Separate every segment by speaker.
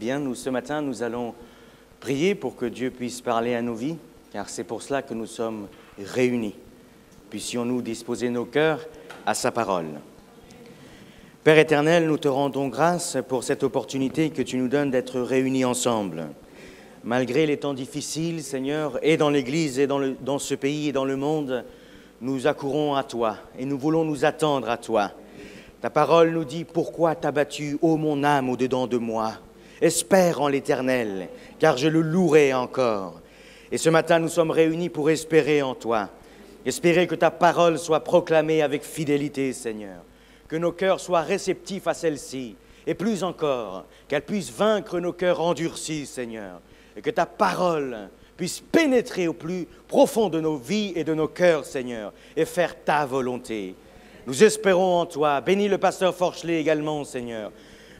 Speaker 1: bien, ce matin, nous allons prier pour que Dieu puisse parler à nos vies, car c'est pour cela que nous sommes réunis. Puissions-nous disposer nos cœurs à sa parole. Père éternel, nous te rendons grâce pour cette opportunité que tu nous donnes d'être réunis ensemble. Malgré les temps difficiles, Seigneur, et dans l'Église, et dans ce pays, et dans le monde, nous accourons à toi, et nous voulons nous attendre à toi. Ta parole nous dit « Pourquoi t'as battu, ô mon âme, au-dedans de moi ? Espère en l'Éternel, car je le louerai encore. » Et ce matin, nous sommes réunis pour espérer en toi. Espérer que ta parole soit proclamée avec fidélité, Seigneur. Que nos cœurs soient réceptifs à celle-ci. Et plus encore, qu'elle puisse vaincre nos cœurs endurcis, Seigneur. Et que ta parole puisse pénétrer au plus profond de nos vies et de nos cœurs, Seigneur, et faire ta volonté. Nous espérons en toi. Bénis le pasteur Forchelet également, Seigneur.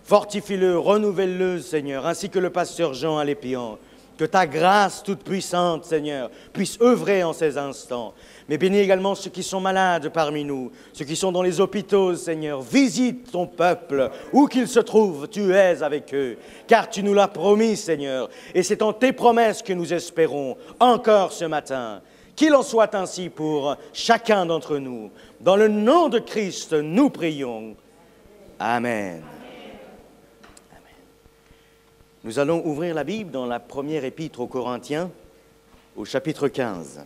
Speaker 1: Fortifie-le, renouvelle-le, Seigneur, ainsi que le pasteur Jean Alépian. Que ta grâce toute puissante, Seigneur, puisse œuvrer en ces instants. Mais bénis également ceux qui sont malades parmi nous, ceux qui sont dans les hôpitaux, Seigneur. Visite ton peuple, où qu'il se trouve, tu es avec eux, car tu nous l'as promis, Seigneur. Et c'est en tes promesses que nous espérons encore ce matin. Qu'il en soit ainsi pour chacun d'entre nous. Dans le nom de Christ, nous prions. Amen. Nous allons ouvrir la Bible dans la première épître aux Corinthiens, au chapitre 15.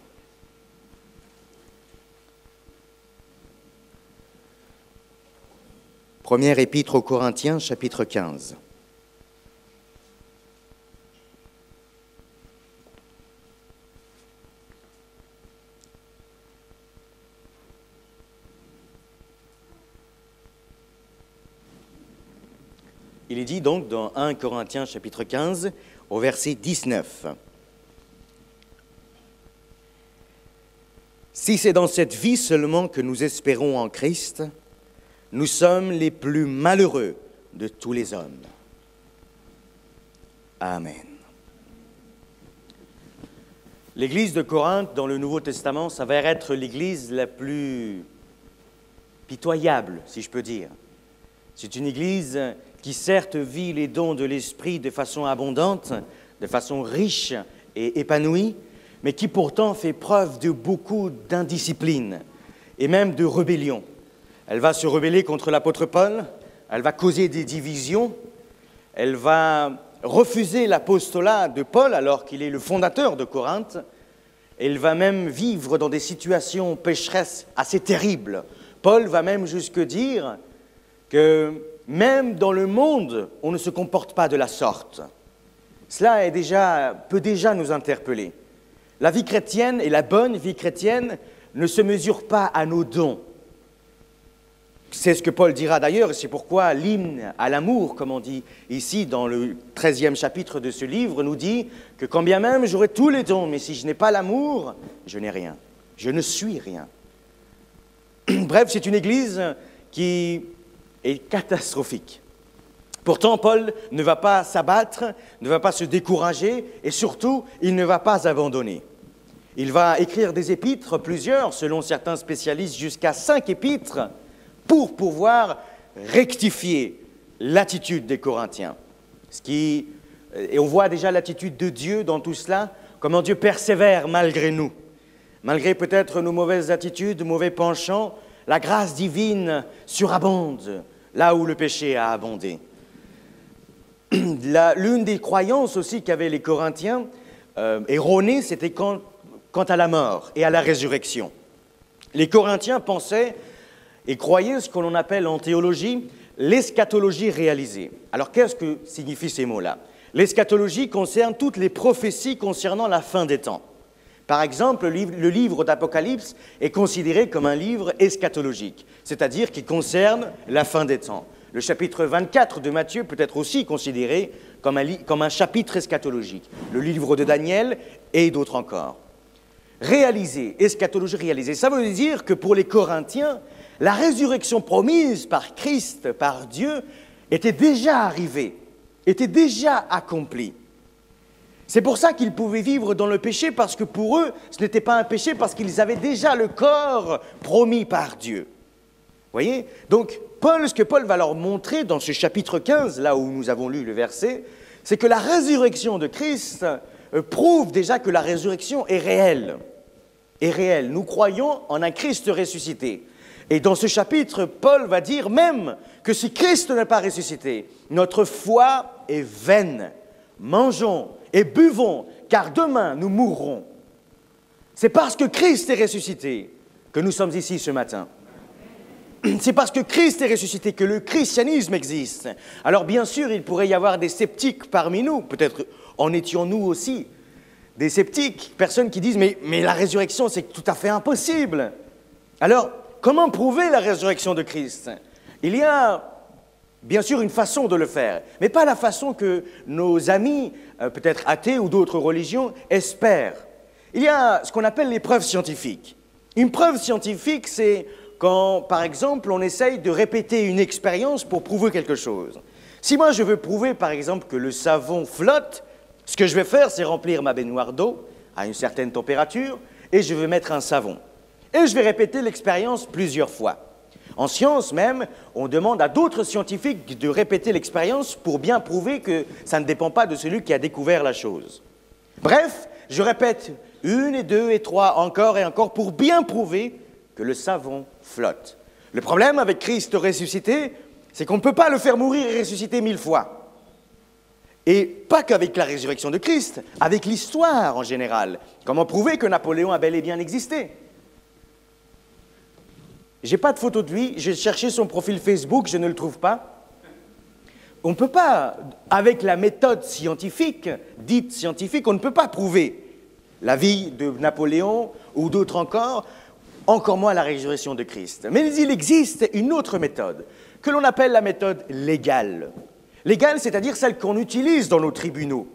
Speaker 1: Première épître aux Corinthiens, chapitre 15. Il est dit donc dans 1 Corinthiens chapitre 15 au verset 19. « Si c'est dans cette vie seulement que nous espérons en Christ, nous sommes les plus malheureux de tous les hommes. » Amen. L'église de Corinthe dans le Nouveau Testament s'avère être l'église la plus pitoyable, si je peux dire. C'est une église qui certes vit les dons de l'Esprit de façon abondante, de façon riche et épanouie, mais qui pourtant fait preuve de beaucoup d'indiscipline et même de rébellion. Elle va se rebeller contre l'apôtre Paul, elle va causer des divisions, elle va refuser l'apostolat de Paul alors qu'il est le fondateur de Corinthe, elle va même vivre dans des situations pécheresses assez terribles. Paul va même jusque dire que même dans le monde, on ne se comporte pas de la sorte. Cela peut déjà nous interpeller. La vie chrétienne et la bonne vie chrétienne ne se mesurent pas à nos dons. C'est ce que Paul dira d'ailleurs, et c'est pourquoi l'hymne à l'amour, comme on dit ici dans le 13e chapitre de ce livre, nous dit que quand bien même j'aurai tous les dons, mais si je n'ai pas l'amour, je n'ai rien. Je ne suis rien. Bref, c'est une église qui est catastrophique. Pourtant, Paul ne va pas s'abattre, ne va pas se décourager et surtout, il ne va pas abandonner. Il va écrire des épîtres, plusieurs, selon certains spécialistes, jusqu'à 5 épîtres, pour pouvoir rectifier l'attitude des Corinthiens. Et on voit déjà l'attitude de Dieu dans tout cela, comment Dieu persévère malgré nous. Malgré peut-être nos mauvaises attitudes, mauvais penchants, la grâce divine surabonde là où le péché a abondé. L'une des croyances aussi qu'avaient les Corinthiens, erronées, c'était quant à la mort et à la résurrection. Les Corinthiens pensaient et croyaient ce que l'on appelle en théologie l'eschatologie réalisée. Alors qu'est-ce que signifient ces mots-là ? L'eschatologie concerne toutes les prophéties concernant la fin des temps. Par exemple, le livre d'Apocalypse est considéré comme un livre eschatologique, c'est-à-dire qui concerne la fin des temps. Le chapitre 24 de Matthieu peut être aussi considéré comme un chapitre eschatologique. Le livre de Daniel et d'autres encore. Réalisé, eschatologie réalisée, ça veut dire que pour les Corinthiens, la résurrection promise par Christ, par Dieu, était déjà arrivée, était déjà accomplie. C'est pour ça qu'ils pouvaient vivre dans le péché, parce que pour eux, ce n'était pas un péché, parce qu'ils avaient déjà le corps promis par Dieu. Vous voyez ? Donc, ce que Paul va leur montrer dans ce chapitre 15, là où nous avons lu le verset, c'est que la résurrection de Christ prouve déjà que la résurrection est réelle. Est réelle. Nous croyons en un Christ ressuscité. Et dans ce chapitre, Paul va dire même que si Christ n'est pas ressuscité, notre foi est vaine. Mangeons et buvons, car demain nous mourrons. C'est parce que Christ est ressuscité que nous sommes ici ce matin. C'est parce que Christ est ressuscité que le christianisme existe. Alors bien sûr, il pourrait y avoir des sceptiques parmi nous, peut-être en étions nous aussi, des sceptiques, personnes qui disent « mais la résurrection, c'est tout à fait impossible ». Alors, comment prouver la résurrection de Christ? Il y a bien sûr une façon de le faire, mais pas la façon que nos amis, peut-être athées ou d'autres religions, espèrent. Il y a ce qu'on appelle les preuves scientifiques. Une preuve scientifique, c'est quand, par exemple, on essaye de répéter une expérience pour prouver quelque chose. Si moi je veux prouver, par exemple, que le savon flotte, ce que je vais faire, c'est remplir ma baignoire d'eau à une certaine température et je vais mettre un savon. Et je vais répéter l'expérience plusieurs fois. En science même, on demande à d'autres scientifiques de répéter l'expérience pour bien prouver que ça ne dépend pas de celui qui a découvert la chose. Bref, je répète une et deux et trois, encore et encore, pour bien prouver que le savon flotte. Le problème avec Christ ressuscité, c'est qu'on ne peut pas le faire mourir et ressusciter 1000 fois. Et pas qu'avec la résurrection de Christ, avec l'histoire en général. Comment prouver que Napoléon a bel et bien existé? Je n'ai pas de photo de lui, j'ai cherché son profil Facebook, je ne le trouve pas. On ne peut pas, avec la méthode scientifique, dite scientifique, on ne peut pas prouver la vie de Napoléon ou d'autres encore moins la résurrection de Christ. Mais il existe une autre méthode, que l'on appelle la méthode légale. Légale, c'est-à-dire celle qu'on utilise dans nos tribunaux.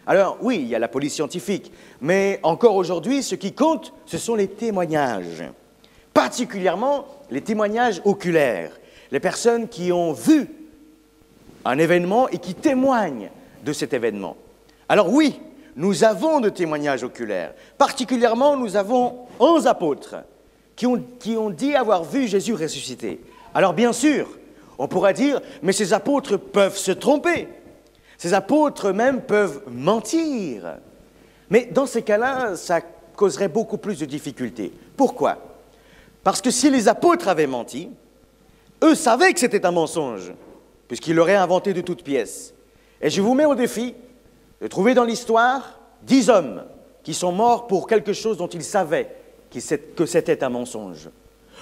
Speaker 1: Alors oui, il y a la police scientifique, mais encore aujourd'hui, ce qui compte, ce sont les témoignages. Particulièrement les témoignages oculaires, les personnes qui ont vu un événement et qui témoignent de cet événement. Alors oui, nous avons de témoignages oculaires. Particulièrement, nous avons 11 apôtres qui ont dit avoir vu Jésus ressuscité. Alors bien sûr, on pourra dire, mais ces apôtres peuvent se tromper. Ces apôtres même peuvent mentir. Mais dans ces cas-là, ça causerait beaucoup plus de difficultés. Pourquoi? Parce que si les apôtres avaient menti, eux savaient que c'était un mensonge, puisqu'ils l'auraient inventé de toutes pièces. Et je vous mets au défi de trouver dans l'histoire 10 hommes qui sont morts pour quelque chose dont ils savaient que c'était un mensonge.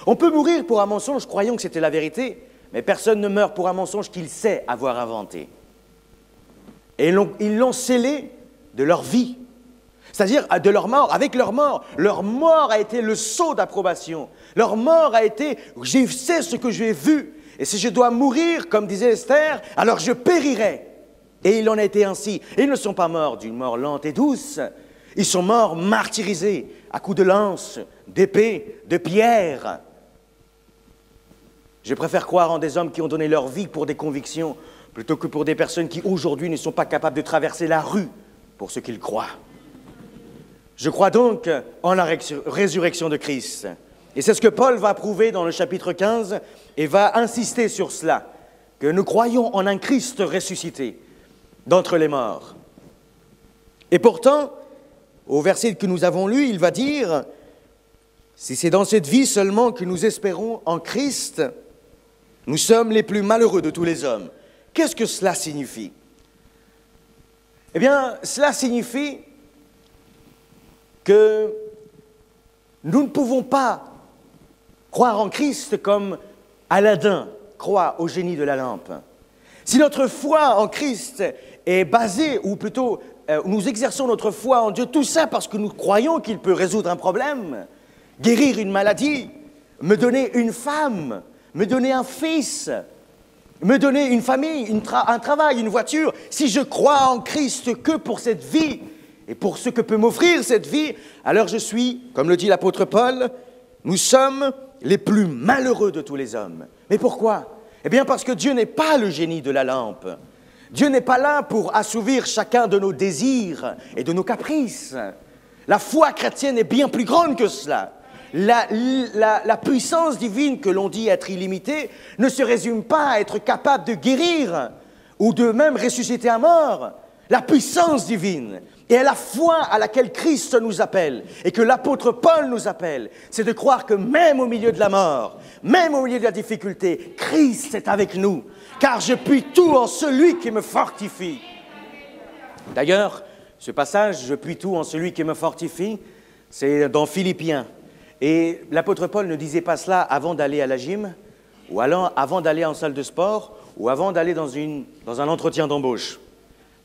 Speaker 1: On peut mourir pour un mensonge croyant que c'était la vérité, mais personne ne meurt pour un mensonge qu'il sait avoir inventé. Et ils l'ont scellé de leur vie, c'est-à-dire de leur mort, avec leur mort. Leur mort a été le sceau d'approbation. Leur mort a été « je sais ce que j'ai vu, et si je dois mourir, comme disait Esther, alors je périrai ». Et il en a été ainsi. Et ils ne sont pas morts d'une mort lente et douce. Ils sont morts martyrisés à coups de lance, d'épée, de pierre. Je préfère croire en des hommes qui ont donné leur vie pour des convictions plutôt que pour des personnes qui aujourd'hui ne sont pas capables de traverser la rue pour ce qu'ils croient. Je crois donc en la résurrection de Christ. Et c'est ce que Paul va prouver dans le chapitre 15 et va insister sur cela, que nous croyons en un Christ ressuscité d'entre les morts. Et pourtant, au verset que nous avons lu, il va dire « Si c'est dans cette vie seulement que nous espérons en Christ, nous sommes les plus malheureux de tous les hommes. » Qu'est-ce que cela signifie? Eh bien, cela signifie que nous ne pouvons pas croire en Christ comme Aladin croit au génie de la lampe. Si notre foi en Christ est basée, ou plutôt nous exerçons notre foi en Dieu, tout ça parce que nous croyons qu'il peut résoudre un problème, guérir une maladie, me donner une femme, me donner un fils, me donner une famille, un travail, une voiture, si je crois en Christ que pour cette vie et pour ce que peut m'offrir cette vie, alors je suis, comme le dit l'apôtre Paul, nous sommes les plus malheureux de tous les hommes. Mais pourquoi? Eh bien parce que Dieu n'est pas le génie de la lampe. Dieu n'est pas là pour assouvir chacun de nos désirs et de nos caprices. La foi chrétienne est bien plus grande que cela. La puissance divine que l'on dit être illimitée ne se résume pas à être capable de guérir ou de même ressusciter un mort. la puissance divine et à la foi à laquelle Christ nous appelle et que l'apôtre Paul nous appelle, c'est de croire que même au milieu de la mort, même au milieu de la difficulté, Christ est avec nous, car je puis tout en celui qui me fortifie. D'ailleurs, ce passage, je puis tout en celui qui me fortifie, c'est dans Philippiens. Et l'apôtre Paul ne disait pas cela avant d'aller à la gym, ou alors avant d'aller en salle de sport, ou avant d'aller dans un entretien d'embauche.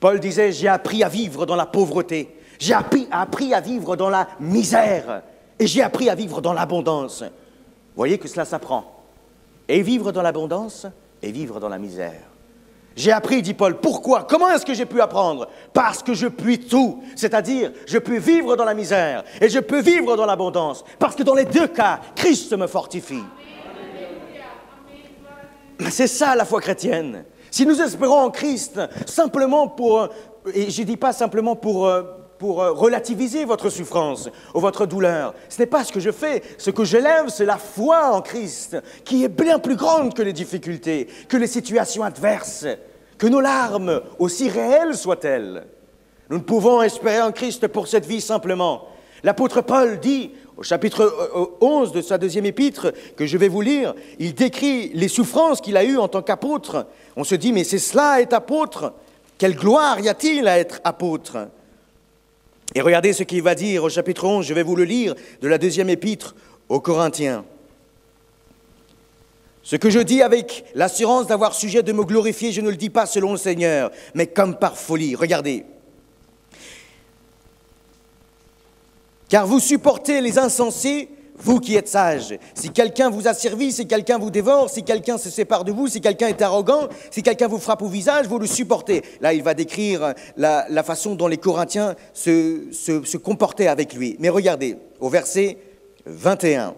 Speaker 1: Paul disait, j'ai appris à vivre dans la pauvreté, j'ai appris à vivre dans la misère, et j'ai appris à vivre dans l'abondance. Vous voyez que cela s'apprend. Et vivre dans l'abondance, et vivre dans la misère. J'ai appris, dit Paul, pourquoi? Comment est-ce que j'ai pu apprendre? Parce que je puis tout, c'est-à-dire, je peux vivre dans la misère, et je peux vivre dans l'abondance, parce que dans les deux cas, Christ me fortifie. C'est ça la foi chrétienne. Si nous espérons en Christ simplement et je ne dis pas simplement pour relativiser votre souffrance ou votre douleur, ce n'est pas ce que je fais. Ce que j'élève, c'est la foi en Christ, qui est bien plus grande que les difficultés, que les situations adverses, que nos larmes, aussi réelles soient-elles. Nous ne pouvons espérer en Christ pour cette vie simplement. L'apôtre Paul dit, au chapitre 11 de sa deuxième épître, que je vais vous lire, il décrit les souffrances qu'il a eues en tant qu'apôtre. On se dit, mais c'est cela être apôtre? Quelle gloire y a-t-il à être apôtre? Et regardez ce qu'il va dire au chapitre 11, je vais vous le lire, de la deuxième épître aux Corinthiens. Ce que je dis avec l'assurance d'avoir sujet de me glorifier, je ne le dis pas selon le Seigneur, mais comme par folie. Regardez. Car vous supportez les insensés, vous qui êtes sages. Si quelqu'un vous a servi, si quelqu'un vous dévore, si quelqu'un se sépare de vous, si quelqu'un est arrogant, si quelqu'un vous frappe au visage, vous le supportez. Là, il va décrire la façon dont les Corinthiens se comportaient avec lui. Mais regardez, au verset 21.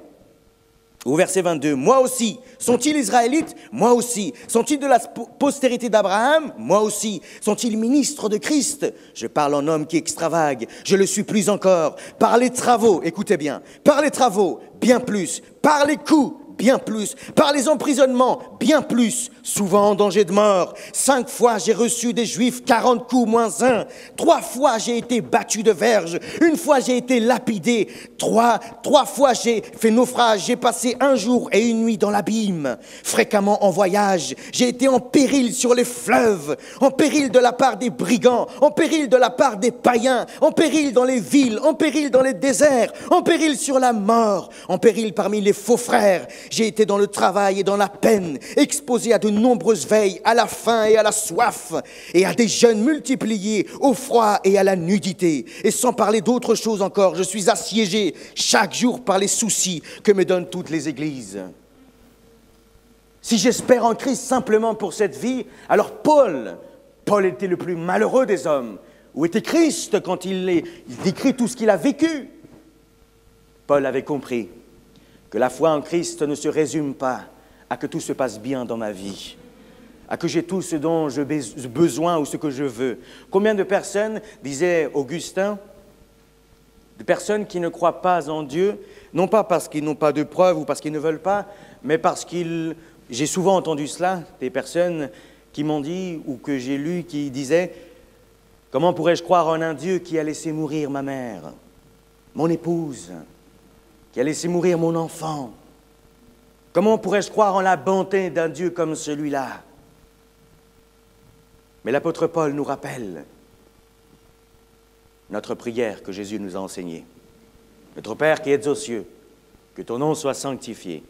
Speaker 1: Au verset 22, moi aussi. Sont-ils Israélites? Moi aussi. Sont-ils de la postérité d'Abraham? Moi aussi. Sont-ils ministres de Christ? Je parle en homme qui extravague. Je le suis plus encore. Par les travaux, écoutez bien, par les travaux, bien plus. Par les coups, bien plus. Par les emprisonnements, bien plus. Souvent en danger de mort. 5 fois j'ai reçu des Juifs 40 coups moins 1. 3 fois j'ai été battu de verge. 1 fois j'ai été lapidé. 3 fois j'ai fait naufrage. J'ai passé 1 jour et 1 nuit dans l'abîme. Fréquemment en voyage. J'ai été en péril sur les fleuves. En péril de la part des brigands. En péril de la part des païens. En péril dans les villes. En péril dans les déserts. En péril sur la mort. En péril parmi les faux frères. J'ai été dans le travail et dans la peine. Exposé à de nombreuses veilles, à la faim et à la soif, et à des jeûnes multipliés, au froid et à la nudité. Et sans parler d'autre chose encore, je suis assiégé chaque jour par les soucis que me donnent toutes les églises. Si j'espère en Christ simplement pour cette vie, alors Paul était le plus malheureux des hommes. Où était Christ quand il décrit tout ce qu'il a vécu? Paul avait compris que la foi en Christ ne se résume pas à que tout se passe bien dans ma vie, à que j'ai tout ce dont j'ai besoin ou ce que je veux. Combien de personnes, disait Augustin, de personnes qui ne croient pas en Dieu, non pas parce qu'ils n'ont pas de preuves ou parce qu'ils ne veulent pas, mais parce qu'ils... J'ai souvent entendu cela, des personnes qui m'ont dit, ou que j'ai lu, qui disaient « Comment pourrais-je croire en un Dieu qui a laissé mourir ma mère, mon épouse, qui a laissé mourir mon enfant ? Comment pourrais-je croire en la bonté d'un Dieu comme celui-là » Mais l'apôtre Paul nous rappelle notre prière que Jésus nous a enseignée. Notre Père qui es aux cieux, que ton nom soit sanctifié,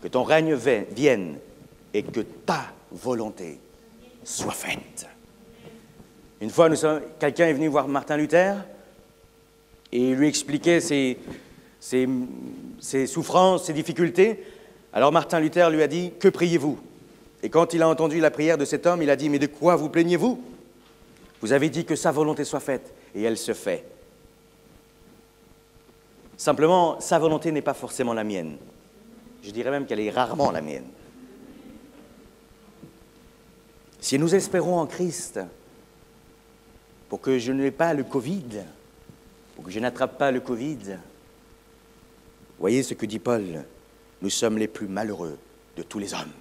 Speaker 1: que ton règne vienne et que ta volonté soit faite. Une fois, quelqu'un est venu voir Martin Luther et il lui expliquait ses souffrances, ses difficultés. Alors Martin Luther lui a dit « Que priez-vous » Et quand il a entendu la prière de cet homme, il a dit « Mais de quoi vous plaignez-vous? Vous avez dit que sa volonté soit faite, et elle se fait. » Simplement, sa volonté n'est pas forcément la mienne. Je dirais même qu'elle est rarement la mienne. Si nous espérons en Christ, pour que je n'ai pas le Covid, pour que je n'attrape pas le Covid, voyez ce que dit Paul, nous sommes les plus malheureux de tous les hommes.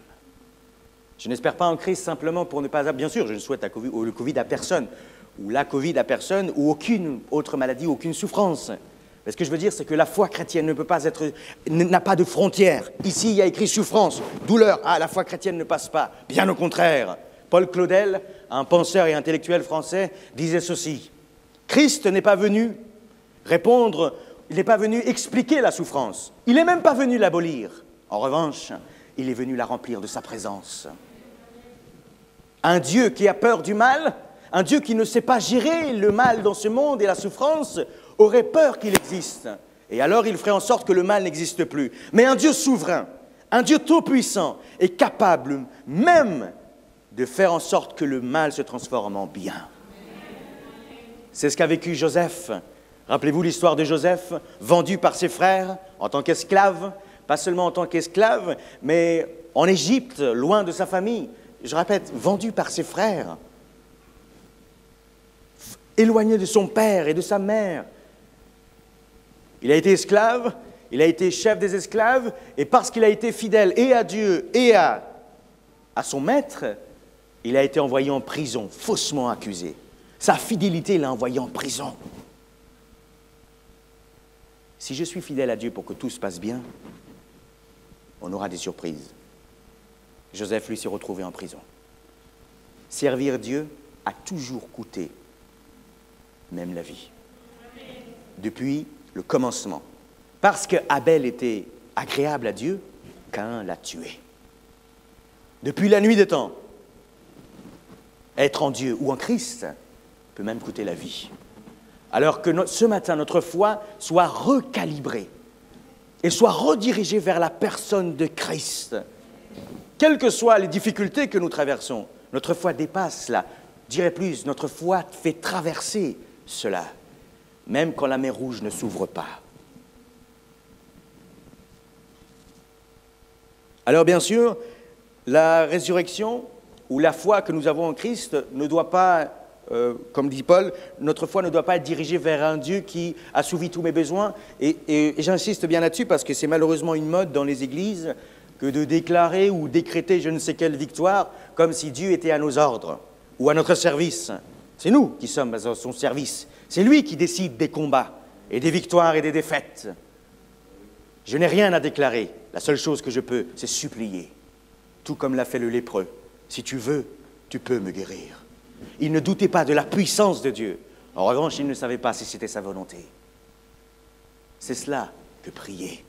Speaker 1: Je n'espère pas en Christ simplement pour ne pas... Bien sûr, je ne souhaite le Covid à personne. ou la Covid à personne, ou aucune autre maladie, aucune souffrance. Mais ce que je veux dire, c'est que la foi chrétienne ne peut pas être, n'a pas de frontières. Ici, il y a écrit souffrance, douleur. Ah, la foi chrétienne ne passe pas. Bien au contraire. Paul Claudel, un penseur et intellectuel français, disait ceci. Christ n'est pas venu répondre, il n'est pas venu expliquer la souffrance. Il n'est même pas venu l'abolir. En revanche, il est venu la remplir de sa présence. Un Dieu qui a peur du mal, un Dieu qui ne sait pas gérer le mal dans ce monde et la souffrance, aurait peur qu'il existe. Et alors il ferait en sorte que le mal n'existe plus. Mais un Dieu souverain, un Dieu tout-puissant, est capable même de faire en sorte que le mal se transforme en bien. C'est ce qu'a vécu Joseph. Rappelez-vous l'histoire de Joseph, vendu par ses frères en tant qu'esclave, pas seulement en tant qu'esclave, mais en Égypte, loin de sa famille. Je répète, vendu par ses frères, éloigné de son père et de sa mère. Il a été esclave, il a été chef des esclaves, et parce qu'il a été fidèle et à Dieu et à son maître, il a été envoyé en prison, faussement accusé. Sa fidélité l'a envoyé en prison. Si je suis fidèle à Dieu pour que tout se passe bien, on aura des surprises. Joseph, lui, s'est retrouvé en prison. Servir Dieu a toujours coûté, même la vie. Depuis le commencement. Parce que Abel était agréable à Dieu, Caïn l'a tué. Depuis la nuit des temps, être en Dieu ou en Christ peut même coûter la vie. Alors que ce matin, notre foi soit recalibrée et soit redirigée vers la personne de Christ. Quelles que soient les difficultés que nous traversons, notre foi dépasse cela. Je dirais plus, notre foi fait traverser cela, même quand la mer Rouge ne s'ouvre pas. Alors bien sûr, la résurrection ou la foi que nous avons en Christ ne doit pas, comme dit Paul, notre foi ne doit pas être dirigée vers un Dieu qui assouvit tous mes besoins. Et j'insiste bien là-dessus parce que c'est malheureusement une mode dans les églises que de déclarer ou décréter je ne sais quelle victoire comme si Dieu était à nos ordres ou à notre service. C'est nous qui sommes à son service. C'est lui qui décide des combats et des victoires et des défaites. Je n'ai rien à déclarer. La seule chose que je peux, c'est supplier. Tout comme l'a fait le lépreux. Si tu veux, tu peux me guérir. Il ne doutait pas de la puissance de Dieu. En revanche, il ne savait pas si c'était sa volonté. C'est cela que prier.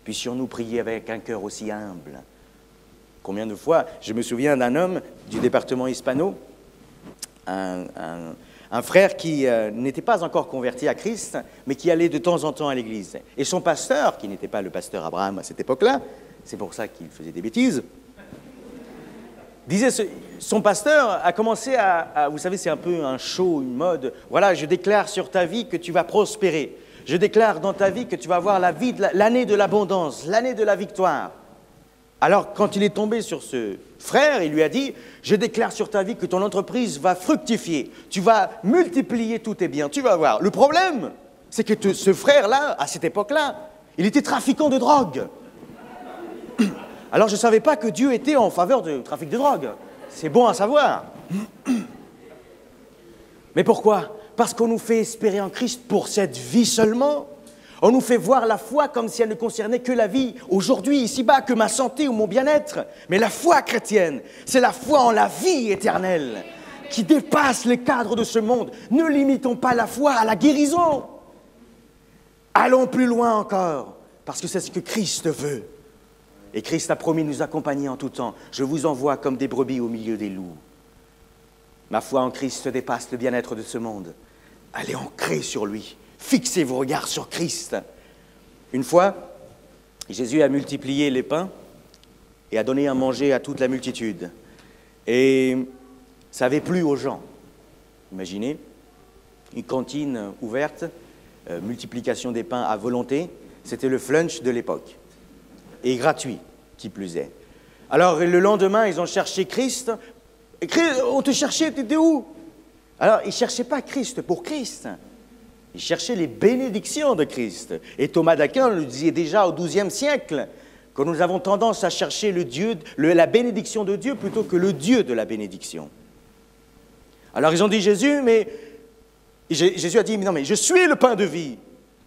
Speaker 1: Puissions-nous prier avec un cœur aussi humble. Combien de fois, je me souviens d'un homme du département hispano, un frère qui n'était pas encore converti à Christ, mais qui allait de temps en temps à l'église. Et son pasteur, qui n'était pas le pasteur Abraham à cette époque-là, c'est pour ça qu'il faisait des bêtises, disait, son pasteur a commencé vous savez, c'est un peu un show, une mode. Voilà, je déclare sur ta vie que tu vas prospérer. Je déclare dans ta vie que tu vas avoir l'année de l'abondance, l'année de la victoire. Alors, quand il est tombé sur ce frère, il lui a dit, je déclare sur ta vie que ton entreprise va fructifier. Tu vas multiplier tous tes biens, tu vas voir. Le problème, c'est que ce frère-là, à cette époque-là, il était trafiquant de drogue. Alors, je ne savais pas que Dieu était en faveur du trafic de drogue. C'est bon à savoir. Mais pourquoi? Parce qu'on nous fait espérer en Christ pour cette vie seulement. On nous fait voir la foi comme si elle ne concernait que la vie aujourd'hui, ici-bas, que ma santé ou mon bien-être. Mais la foi chrétienne, c'est la foi en la vie éternelle qui dépasse les cadres de ce monde. Ne limitons pas la foi à la guérison. Allons plus loin encore, parce que c'est ce que Christ veut. Et Christ a promis de nous accompagner en tout temps. Je vous envoie comme des brebis au milieu des loups. Ma foi en Christ dépasse le bien-être de ce monde. Allez ancrer sur lui. Fixez vos regards sur Christ. Une fois, Jésus a multiplié les pains et a donné à manger à toute la multitude. Et ça n'avait plu aux gens. Imaginez, une cantine ouverte, multiplication des pains à volonté, c'était le flunch de l'époque. Et gratuit, qui plus est. Alors, le lendemain, ils ont cherché Christ. On te cherchait, tu étais où? Alors, ils ne cherchaient pas Christ pour Christ. Ils cherchaient les bénédictions de Christ. Et Thomas d'Aquin le disait déjà au XIIe siècle, que nous avons tendance à chercher la bénédiction de Dieu plutôt que le Dieu de la bénédiction. Alors ils ont dit, Jésus, mais... Jésus a dit, non mais je suis le pain de vie.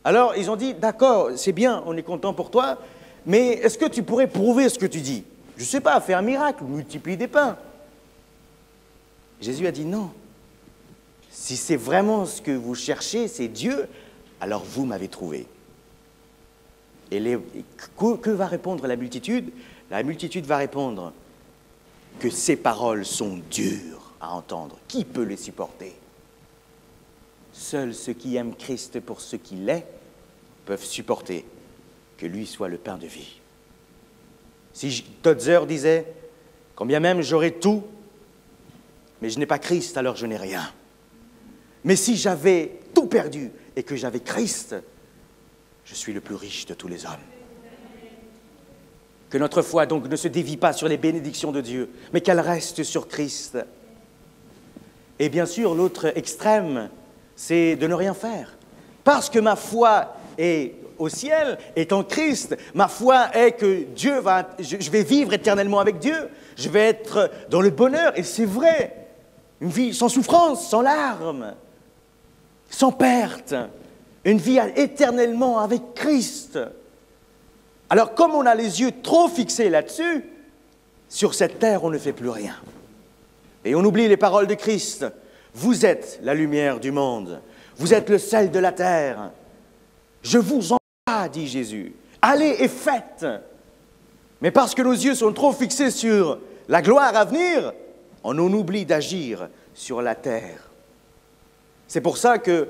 Speaker 1: Alors ils ont dit, d'accord, c'est bien, on est content pour toi, mais est-ce que tu pourrais prouver ce que tu dis? Je ne sais pas, faire un miracle, multiplier des pains. Jésus a dit, non. Si c'est vraiment ce que vous cherchez, c'est Dieu, alors vous m'avez trouvé. Et que va répondre la multitude? La multitude va répondre que ces paroles sont dures à entendre. Qui peut les supporter? Seuls ceux qui aiment Christ pour ce qu'il est peuvent supporter que lui soit le pain de vie. Si Totzer disait, quand bien même j'aurais tout, mais je n'ai pas Christ, alors je n'ai rien. Mais si j'avais tout perdu et que j'avais Christ, je suis le plus riche de tous les hommes. Que notre foi donc ne se dévie pas sur les bénédictions de Dieu, mais qu'elle reste sur Christ. Et bien sûr, l'autre extrême, c'est de ne rien faire. Parce que ma foi est au ciel, est en Christ, ma foi est que je vais vivre éternellement avec Dieu, je vais être dans le bonheur, et c'est vrai, une vie sans souffrance, sans larmes, sans perte, une vie éternellement avec Christ. Alors comme on a les yeux trop fixés là-dessus, sur cette terre on ne fait plus rien. Et on oublie les paroles de Christ. Vous êtes la lumière du monde, vous êtes le sel de la terre. Je vous envoie, dit Jésus, allez et faites. Mais parce que nos yeux sont trop fixés sur la gloire à venir, on en oublie d'agir sur la terre. C'est pour ça que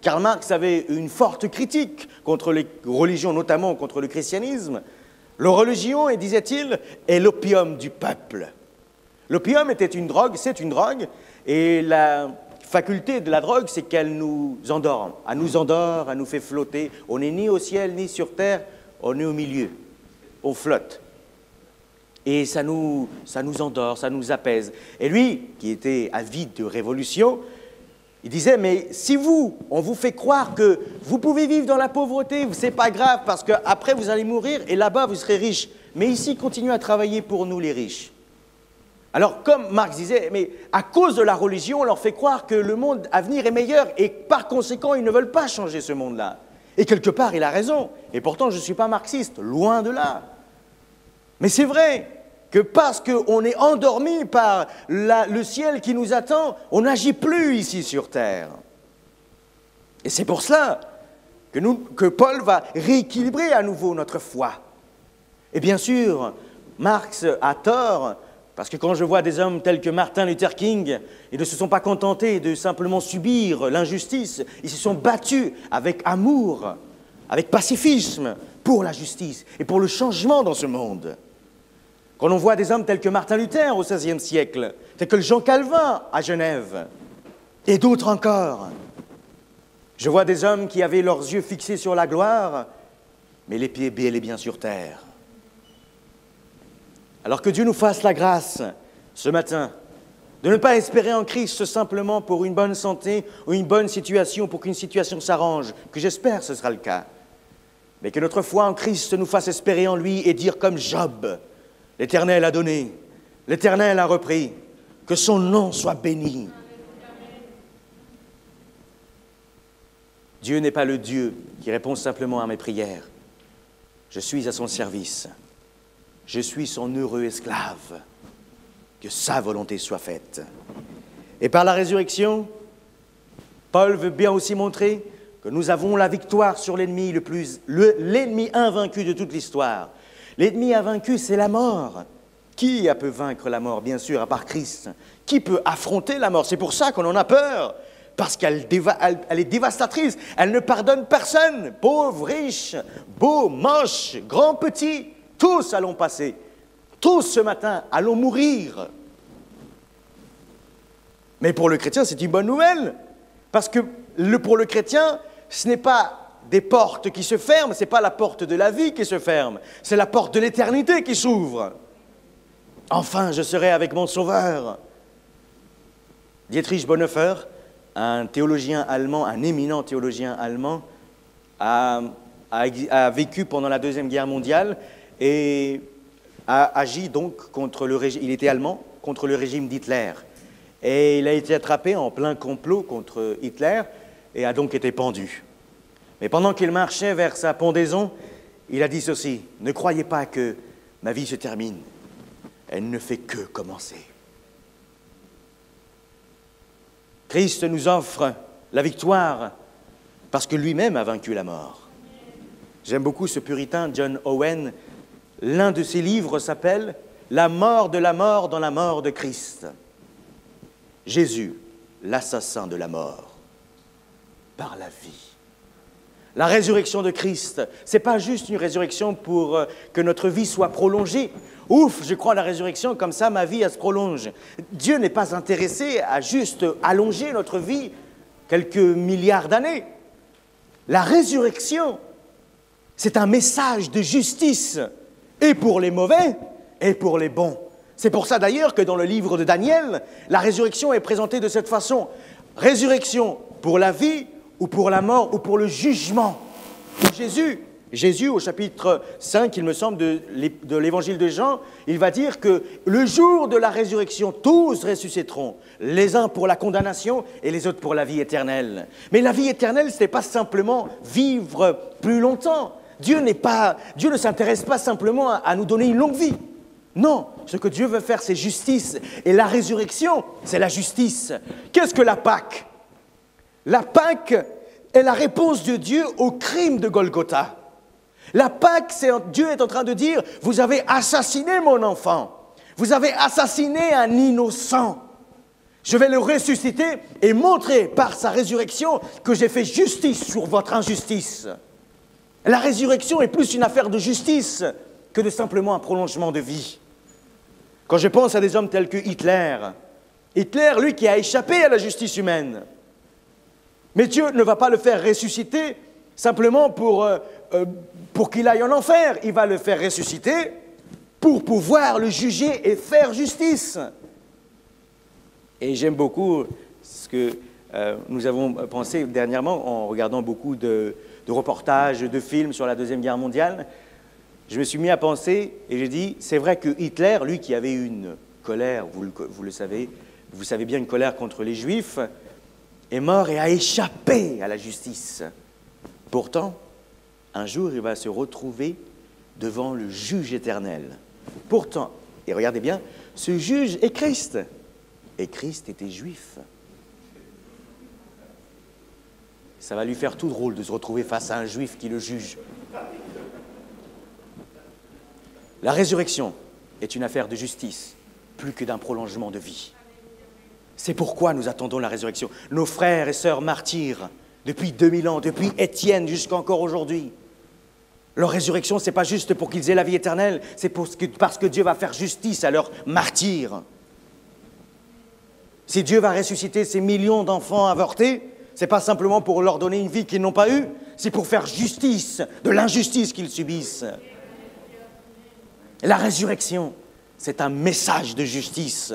Speaker 1: Karl Marx avait une forte critique contre les religions, notamment contre le christianisme. La religion, disait-il, est l'opium du peuple. L'opium était une drogue, c'est une drogue, et la faculté de la drogue, c'est qu'elle nous endort. Elle nous endort, elle nous fait flotter. On n'est ni au ciel, ni sur terre, on est au milieu, on flotte. Et ça nous endort, ça nous apaise. Et lui, qui était avide de révolution, il disait, mais si on vous fait croire que vous pouvez vivre dans la pauvreté, c'est pas grave, parce qu'après vous allez mourir, et là-bas vous serez riche. Mais ici, continuez à travailler pour nous les riches. Alors, comme Marx disait, mais à cause de la religion, on leur fait croire que le monde à venir est meilleur, et par conséquent, ils ne veulent pas changer ce monde-là. Et quelque part, il a raison. Et pourtant, je ne suis pas marxiste, loin de là. Mais c'est vrai que parce qu'on est endormi par le ciel qui nous attend, on n'agit plus ici sur terre. Et c'est pour cela que Paul va rééquilibrer à nouveau notre foi. Et bien sûr, Marx a tort, parce que quand je vois des hommes tels que Martin Luther King, ils ne se sont pas contentés de simplement subir l'injustice, ils se sont battus avec amour, avec pacifisme, pour la justice et pour le changement dans ce monde. Quand on voit des hommes tels que Martin Luther au XVIe siècle, tels que Jean Calvin à Genève, et d'autres encore, je vois des hommes qui avaient leurs yeux fixés sur la gloire, mais les pieds bel et bien sur terre. Alors que Dieu nous fasse la grâce, ce matin, de ne pas espérer en Christ simplement pour une bonne santé ou une bonne situation, pour qu'une situation s'arrange, que j'espère ce sera le cas, mais que notre foi en Christ nous fasse espérer en lui et dire comme Job, l'Éternel a donné, l'Éternel a repris, que son nom soit béni. Dieu n'est pas le Dieu qui répond simplement à mes prières. Je suis à son service. Je suis son heureux esclave. Que sa volonté soit faite. Et par la résurrection, Paul veut bien aussi montrer que nous avons la victoire sur l'ennemi l'ennemi invaincu de toute l'histoire. L'ennemi invaincu, c'est la mort. Qui peut vaincre la mort, bien sûr, à part Christ? Qui peut affronter la mort? C'est pour ça qu'on en a peur, parce qu'elle est dévastatrice. Elle ne pardonne personne, pauvre, riche, beau, moche, grand, petit. Tous allons passer. Tous ce matin allons mourir. Mais pour le chrétien, c'est une bonne nouvelle. Parce que pour le chrétien, ce n'est pas des portes qui se ferment, ce n'est pas la porte de la vie qui se ferme, c'est la porte de l'éternité qui s'ouvre. Enfin, je serai avec mon Sauveur. Dietrich Bonhoeffer, un théologien allemand, un éminent théologien allemand, a vécu pendant la Deuxième Guerre mondiale et a agi donc contre le régime, il était allemand, contre le régime d'Hitler. Et il a été attrapé en plein complot contre Hitler et a donc été pendu. Mais pendant qu'il marchait vers sa pendaison, il a dit ceci: « Ne croyez pas que ma vie se termine, elle ne fait que commencer. » Christ nous offre la victoire parce que lui-même a vaincu la mort. J'aime beaucoup ce puritain John Owen. L'un de ses livres s'appelle « La mort de la mort dans la mort de Christ ». Jésus, l'assassin de la mort, par la vie. La résurrection de Christ, ce n'est pas juste une résurrection pour que notre vie soit prolongée. Ouf, je crois à la résurrection, comme ça ma vie elle se prolonge. Dieu n'est pas intéressé à juste allonger notre vie quelques milliards d'années. La résurrection, c'est un message de justice, et pour les mauvais, et pour les bons. C'est pour ça d'ailleurs que dans le livre de Daniel, la résurrection est présentée de cette façon. Résurrection pour la vie, ou pour la mort, ou pour le jugement. Pour Jésus, au chapitre 5, il me semble, de l'évangile de Jean, il va dire que le jour de la résurrection, tous ressusciteront, les uns pour la condamnation et les autres pour la vie éternelle. Mais la vie éternelle, ce n'est pas simplement vivre plus longtemps. Dieu ne s'intéresse pas simplement à nous donner une longue vie. Non, ce que Dieu veut faire, c'est justice. Et la résurrection, c'est la justice. Qu'est-ce que la Pâque ? La Pâque est la réponse de Dieu au crime de Golgotha. La Pâque, Dieu est en train de dire, vous avez assassiné mon enfant, vous avez assassiné un innocent. Je vais le ressusciter et montrer par sa résurrection que j'ai fait justice sur votre injustice. La résurrection est plus une affaire de justice que de simplement un prolongement de vie. Quand je pense à des hommes tels que Hitler, lui qui a échappé à la justice humaine, mais Dieu ne va pas le faire ressusciter simplement pour qu'il aille en enfer. Il va le faire ressusciter pour pouvoir le juger et faire justice. Et j'aime beaucoup ce que nous avons pensé dernièrement en regardant beaucoup de reportages, de films sur la Deuxième Guerre mondiale. Je me suis mis à penser et j'ai dit, c'est vrai que Hitler, lui qui avait une colère, vous le savez, vous savez bien, une colère contre les Juifs, est mort et a échappé à la justice. Pourtant, un jour, il va se retrouver devant le juge éternel. Pourtant, et regardez bien, ce juge est Christ. Et Christ était juif. Ça va lui faire tout drôle de se retrouver face à un juif qui le juge. La résurrection est une affaire de justice, plus que d'un prolongement de vie. C'est pourquoi nous attendons la résurrection. Nos frères et sœurs martyrs, depuis 2000 ans, depuis Étienne jusqu'à encore aujourd'hui, leur résurrection, ce n'est pas juste pour qu'ils aient la vie éternelle, c'est parce que Dieu va faire justice à leurs martyrs. Si Dieu va ressusciter ces millions d'enfants avortés, ce n'est pas simplement pour leur donner une vie qu'ils n'ont pas eue, c'est pour faire justice de l'injustice qu'ils subissent. La résurrection, c'est un message de justice.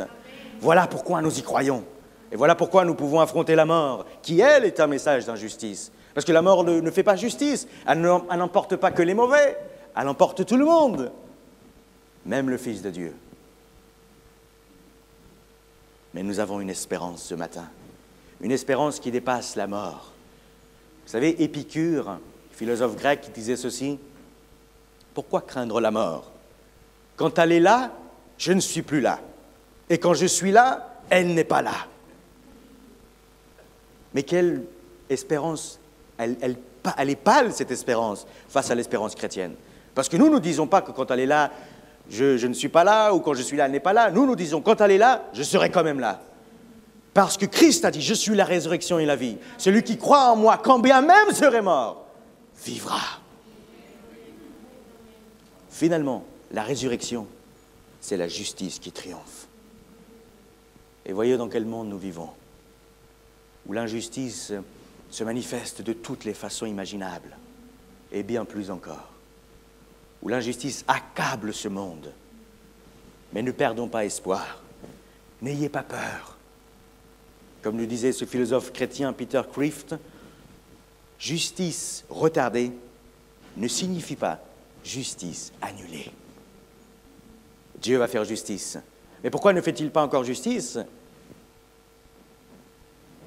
Speaker 1: Voilà pourquoi nous y croyons. Et voilà pourquoi nous pouvons affronter la mort, qui, elle, est un message d'injustice. Parce que la mort ne fait pas justice. Elle n'emporte pas que les mauvais. Elle emporte tout le monde. Même le Fils de Dieu. Mais nous avons une espérance ce matin. Une espérance qui dépasse la mort. Vous savez, Épicure, philosophe grec, qui disait ceci. Pourquoi craindre la mort ? Quand elle est là, je ne suis plus là. Et quand je suis là, elle n'est pas là. Mais quelle espérance, elle est pâle cette espérance face à l'espérance chrétienne. Parce que nous ne disons pas que quand elle est là, je ne suis pas là, ou quand je suis là, elle n'est pas là. Nous disons, quand elle est là, je serai quand même là. Parce que Christ a dit, je suis la résurrection et la vie. Celui qui croit en moi, quand bien même serait mort, vivra. Finalement, la résurrection, c'est la justice qui triomphe. Et voyez dans quel monde nous vivons, où l'injustice se manifeste de toutes les façons imaginables, et bien plus encore, où l'injustice accable ce monde. Mais ne perdons pas espoir, n'ayez pas peur. Comme nous disait ce philosophe chrétien Peter Kreeft, justice retardée ne signifie pas justice annulée. Dieu va faire justice. Mais pourquoi ne fait-il pas encore justice ?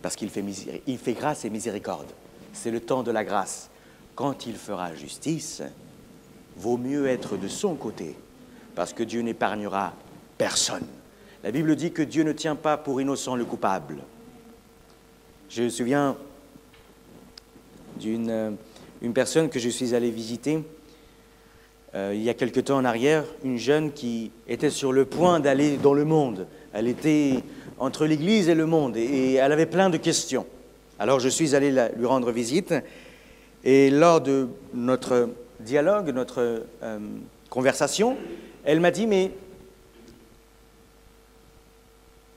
Speaker 1: parce qu'il fait, il fait grâce et miséricorde. C'est le temps de la grâce. Quand il fera justice, vaut mieux être de son côté, parce que Dieu n'épargnera personne. La Bible dit que Dieu ne tient pas pour innocent le coupable. Je me souviens d'une personne que je suis allé visiter il y a quelque temps en arrière, une jeune qui était sur le point d'aller dans le monde. Elle était entre l'Église et le monde et elle avait plein de questions. Alors je suis allé lui rendre visite et lors de notre dialogue, notre conversation, elle m'a dit « Mais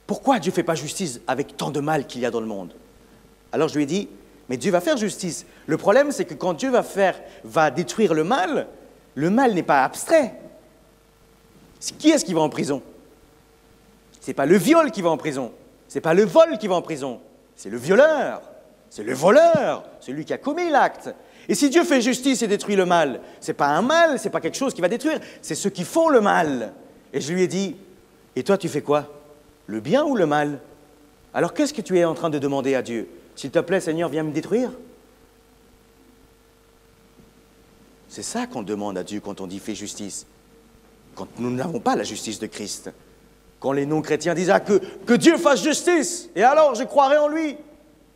Speaker 1: pourquoi Dieu ne fait pas justice avec tant de mal qu'il y a dans le monde ?» Alors je lui ai dit « Mais Dieu va faire justice. Le problème, c'est que quand Dieu va détruire le mal n'est pas abstrait. Qui est-ce qui va en prison? Ce n'est pas le viol qui va en prison. Ce n'est pas le vol qui va en prison. C'est le violeur, c'est le voleur, celui qui a commis l'acte. Et si Dieu fait justice et détruit le mal, ce n'est pas un mal, ce n'est pas quelque chose qui va détruire, c'est ceux qui font le mal. Et je lui ai dit, et toi tu fais quoi? Le bien ou le mal? Alors qu'est-ce que tu es en train de demander à Dieu? S'il te plaît, Seigneur, viens me détruire. C'est ça qu'on demande à Dieu quand on dit « fais justice ». Quand nous n'avons pas la justice de Christ. Quand les non-chrétiens disent « ah, que Dieu fasse justice, et alors je croirai en lui ».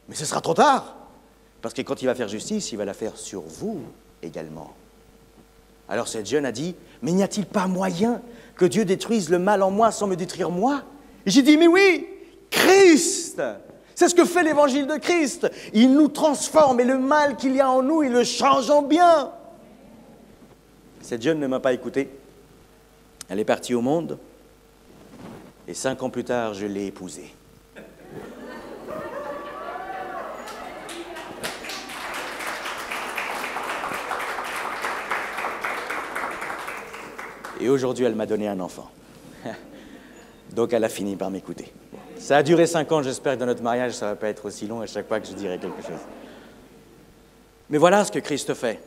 Speaker 1: Mais ce sera trop tard. Parce que quand il va faire justice, il va la faire sur vous également. Alors cette jeune a dit « mais n'y a-t-il pas moyen que Dieu détruise le mal en moi sans me détruire moi ?» Et j'ai dit « mais oui, Christ !» C'est ce que fait l'évangile de Christ. Il nous transforme et le mal qu'il y a en nous, il le change en bien. Cette jeune ne m'a pas écouté. Elle est partie au monde. Et 5 ans plus tard, je l'ai épousée. Et aujourd'hui, elle m'a donné un enfant. Donc, elle a fini par m'écouter. Ça a duré 5 ans. J'espère que dans notre mariage, ça ne va pas être aussi long à chaque fois que je dirai quelque chose. Mais voilà ce que Christ fait.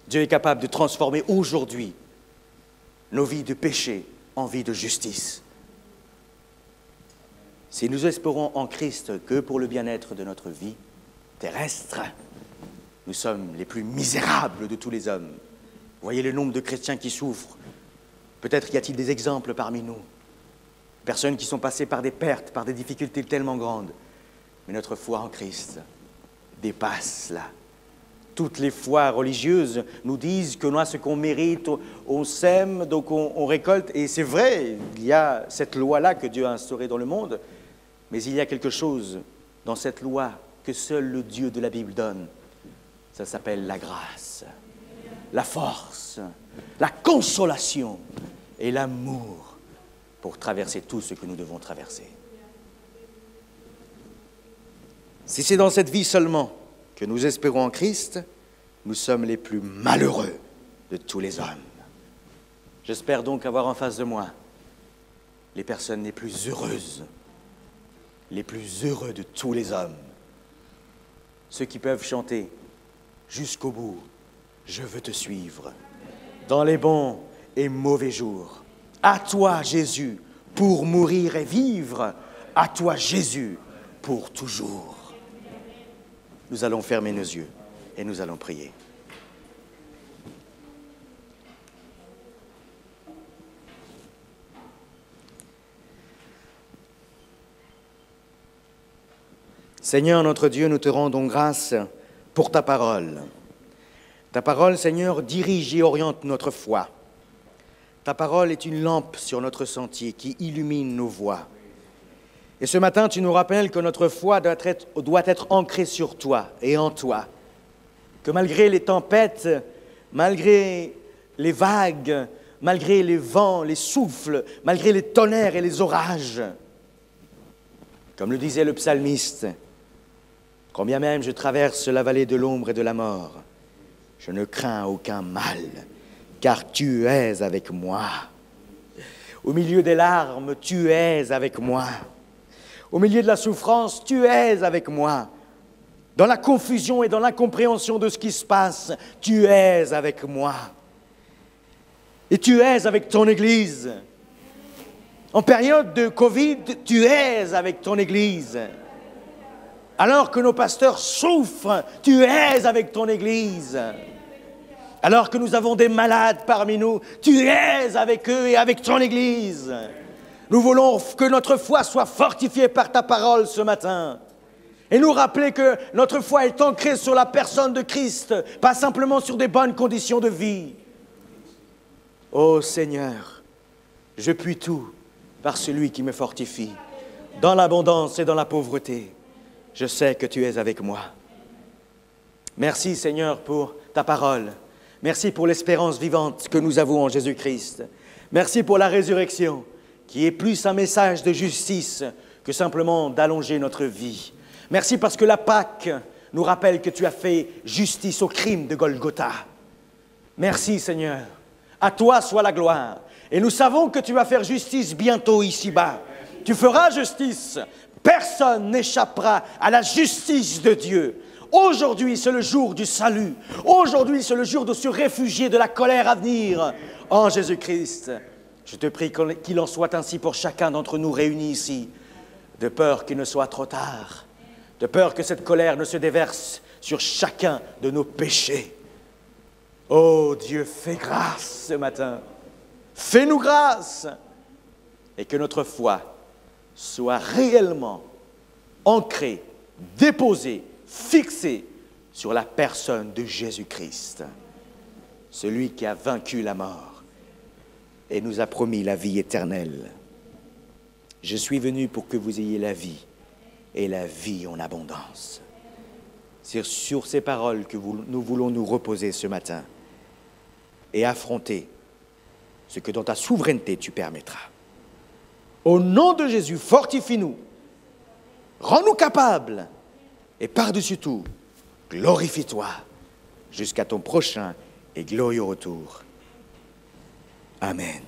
Speaker 1: Dieu est capable de transformer aujourd'hui nos vies de péché en vies de justice. Si nous espérons en Christ que pour le bien-être de notre vie terrestre, nous sommes les plus misérables de tous les hommes. Voyez le nombre de chrétiens qui souffrent. Peut-être y a-t-il des exemples parmi nous. Personnes qui sont passées par des pertes, par des difficultés tellement grandes. Mais notre foi en Christ dépasse cela. Toutes les foi religieuses nous disent que nous, ce qu'on mérite, on sème, donc on récolte. Et c'est vrai, il y a cette loi-là que Dieu a instaurée dans le monde. Mais il y a quelque chose dans cette loi que seul le Dieu de la Bible donne. Ça s'appelle la grâce, la force, la consolation et l'amour pour traverser tout ce que nous devons traverser. Si c'est dans cette vie seulement que nous espérons en Christ, nous sommes les plus malheureux de tous les hommes. J'espère donc avoir en face de moi les personnes les plus heureuses, les plus heureux de tous les hommes, ceux qui peuvent chanter jusqu'au bout, je veux te suivre, dans les bons et mauvais jours. À toi, Jésus, pour mourir et vivre, à toi, Jésus, pour toujours. Nous allons fermer nos yeux et nous allons prier. Seigneur notre Dieu, nous te rendons grâce pour ta parole. Ta parole, Seigneur, dirige et oriente notre foi. Ta parole est une lampe sur notre sentier qui illumine nos voies. Et ce matin, tu nous rappelles que notre foi doit être ancrée sur toi et en toi. Que malgré les tempêtes, malgré les vagues, malgré les vents, les souffles, malgré les tonnerres et les orages, comme le disait le psalmiste, « Quand bien même je traverse la vallée de l'ombre et de la mort, je ne crains aucun mal, car tu es avec moi. Au milieu des larmes, tu es avec moi. Au milieu de la souffrance, tu es avec moi. Dans la confusion et dans l'incompréhension de ce qui se passe, tu es avec moi. Et tu es avec ton Église. En période de Covid, tu es avec ton Église. Alors que nos pasteurs souffrent, tu es avec ton Église. Alors que nous avons des malades parmi nous, tu es avec eux et avec ton Église. Nous voulons que notre foi soit fortifiée par ta parole ce matin. Et nous rappeler que notre foi est ancrée sur la personne de Christ, pas simplement sur des bonnes conditions de vie. Ô Seigneur, je puis tout par celui qui me fortifie. Dans l'abondance et dans la pauvreté, je sais que tu es avec moi. Merci Seigneur pour ta parole. Merci pour l'espérance vivante que nous avons en Jésus-Christ. Merci pour la résurrection, qui est plus un message de justice que simplement d'allonger notre vie. Merci parce que la Pâque nous rappelle que tu as fait justice au crime de Golgotha. Merci Seigneur. À toi soit la gloire. Et nous savons que tu vas faire justice bientôt ici-bas. Tu feras justice. Personne n'échappera à la justice de Dieu. Aujourd'hui, c'est le jour du salut. Aujourd'hui, c'est le jour de se réfugier de la colère à venir en Jésus-Christ. Je te prie qu'il en soit ainsi pour chacun d'entre nous réunis ici, de peur qu'il ne soit trop tard, de peur que cette colère ne se déverse sur chacun de nos péchés. Oh Dieu, fais grâce ce matin. Fais-nous grâce et que notre foi soit réellement ancrée, déposée, fixée sur la personne de Jésus-Christ, celui qui a vaincu la mort et nous a promis la vie éternelle. Je suis venu pour que vous ayez la vie et la vie en abondance. C'est sur ces paroles que nous voulons nous reposer ce matin et affronter ce que dans ta souveraineté tu permettras. Au nom de Jésus, fortifie-nous, rends-nous capables et par-dessus tout, glorifie-toi jusqu'à ton prochain et glorieux retour. Amen.